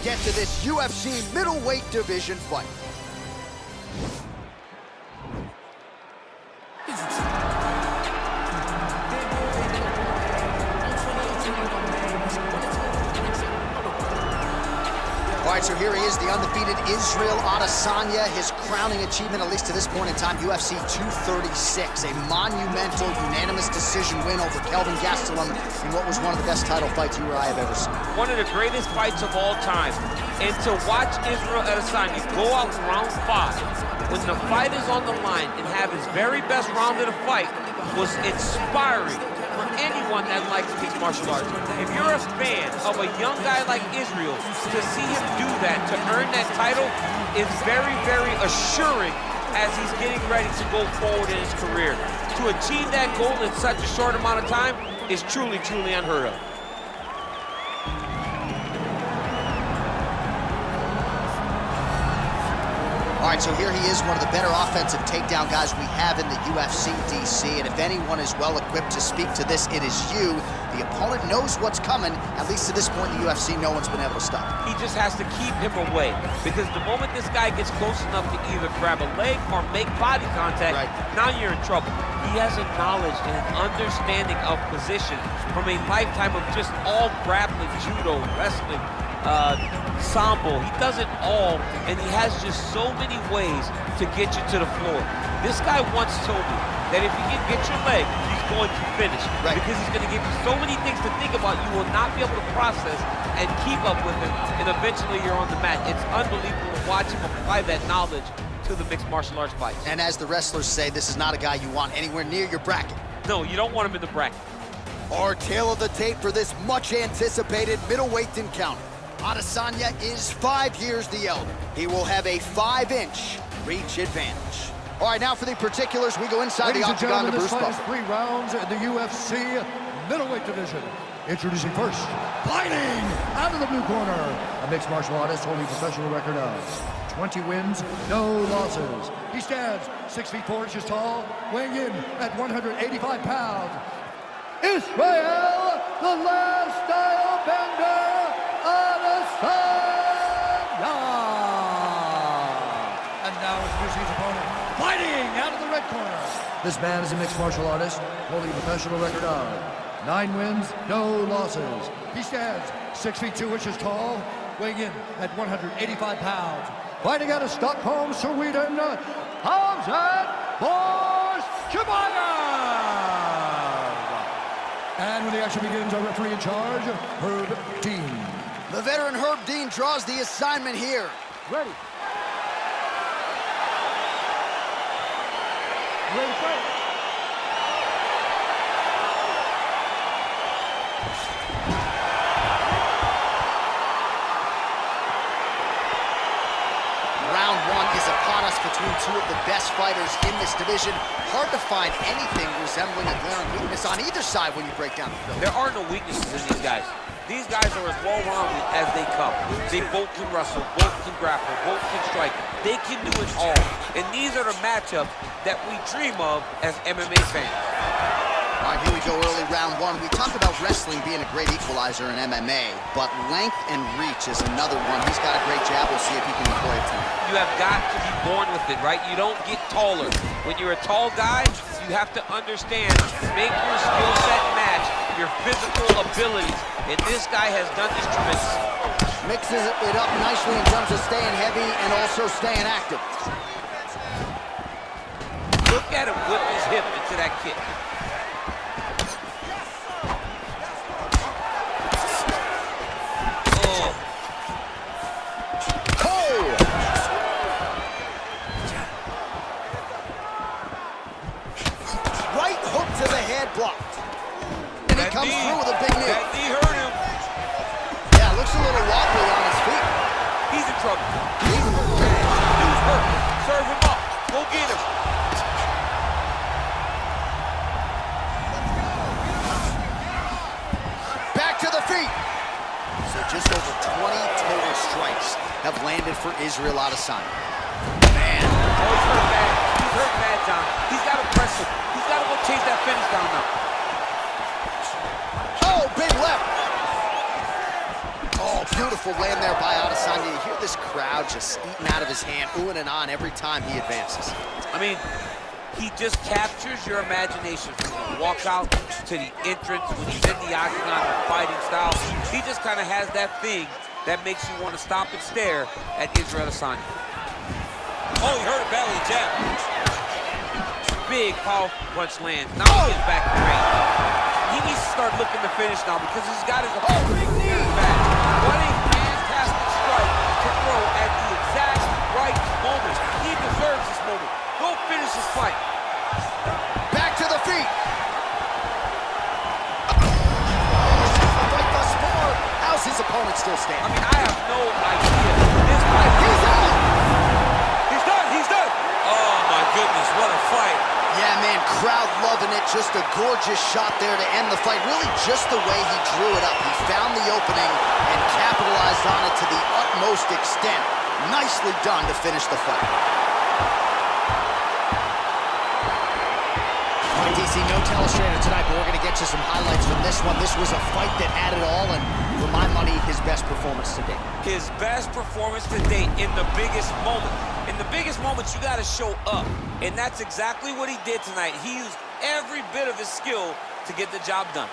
get to this UFC middleweight division fight. All right, so here he is, the undefeated Israel Adesanya, his crowning achievement, at least to this point in time, UFC 236, a monumental, unanimous decision win over Kelvin Gastelum in what was one of the best title fights you or I have ever seen. One of the greatest fights of all time. And to watch Israel Adesanya go out in round 5, when the fight is on the line and have his very best round of the fight, was inspiring for anyone that likes mixed martial arts. If you're a fan of a young guy like Israel, to see him do that, to earn that title, is very, very assuring as he's getting ready to go forward in his career. To achieve that goal in such a short amount of time is truly, truly unheard of. All right, so here he is, one of the better offensive takedown guys we have in the UFC, DC, and if anyone is well-equipped to speak to this, it is you. The opponent knows what's coming. At least to this point in the UFC, no one's been able to stop him. He just has to keep him away, because the moment this guy gets close enough to either grab a leg or make body contact, now you're in trouble. He has a knowledge and an understanding of position from a lifetime of just all grappling, judo, wrestling, sambo. He does it all, and he has just so many ways to get you to the floor. This guy once told me that if he can get your leg, he's going to finish. Because he's going to give you so many things to think about, you will not be able to process and keep up with him, and eventually you're on the mat. It's unbelievable to watch him apply that knowledge to the mixed martial arts fight. And as the wrestlers say, this is not a guy you want anywhere near your bracket. No, you don't want him in the bracket. Our tail of the tape for this much-anticipated middleweight encounter. Adesanya is 5 years the elder. He will have a 5-inch reach advantage. All right, now for the particulars, we go inside the octagon to Bruce Buffer. This fight is 3 rounds in the UFC middleweight division. Introducing first, fighting out of the blue corner, a mixed martial artist holding a professional record of 20 wins, no losses. He stands 6 feet 4 inches tall, weighing in at 185 pounds. Israel, the last style bender, Adesanya! And now introducing his opponent, fighting out of the red corner. This man is a mixed martial artist, holding a professional record of 9 wins, no losses. He stands 6 feet 2 inches tall, weighing in at 185 pounds. Fighting out of Stockholm, Sweden, Chimaev! And when the action begins, our referee in charge, Herb Dean. The veteran Herb Dean draws the assignment here. Ready. Ready to fight. Round 1 is upon us between 2 of the best fighters in this division. Hard to find anything resembling a glaring weakness on either side when you break down the film. There are no weaknesses in these guys. These guys are as well-rounded as they come. They both can wrestle, both can grapple, both can strike. They can do it all. And these are the matchups that we dream of as MMA fans. All right, here we go, early round 1. We talked about wrestling being a great equalizer in MMA, but length and reach is another one. He's got a great jab. We'll see if he can employ it tonight. You have got to be born with it, right? You don't get taller. When you're a tall guy, you have to understand, make your skill set match your physical abilities. And this guy has done this tremendously. Mixes it up nicely in terms of staying heavy and also staying active. Look at him whip his hip into that kick. Blocked. And he comes through with a big knee. That knee hurt him. Yeah, looks a little wobbly on his feet. He's in trouble. Dude's hurt. Serve him up. Go get him. Back to the feet. So just over 20 total strikes have landed for Israel Adesanya. Man. Oh, he's hurt bad. He's hurt bad, John. He's got to press him. He's got to go chase that finish down now. Oh, big left. Oh, beautiful. beautiful land there by Adesanya. You hear this crowd just eating out of his hand, oohing and on every time he advances. I mean, he just captures your imagination from the walkout to the entrance when he's in the octagon, the fighting style. He just kind of has that thing that makes you want to stop and stare at Israel Adesanya. Oh, he heard a belly jab. Big, powerful punch lands. Now he gets back to the ring. He needs to start looking to finish now because he's got his opponent back. What a fantastic strike to throw at the exact right moment. He deserves this moment. Go finish his fight. Back to the feet. This is the fight thus far. How's his opponent still standing? I mean, I have no idea. This fight, He's out. He's done. He's done. Oh, my goodness. What a fight. Yeah, man, crowd loving it. Just a gorgeous shot there to end the fight. Really just the way he drew it up. He found the opening and capitalized on it to the utmost extent. Nicely done to finish the fight. All right, DC, no telestrator tonight, but we're going to get you some highlights from this one. This was a fight that had it all, and for my money, his best performance to date. his best performance to date in the biggest moment. In the biggest moments, you got to show up. And that's exactly what he did tonight. He used every bit of his skill to get the job done.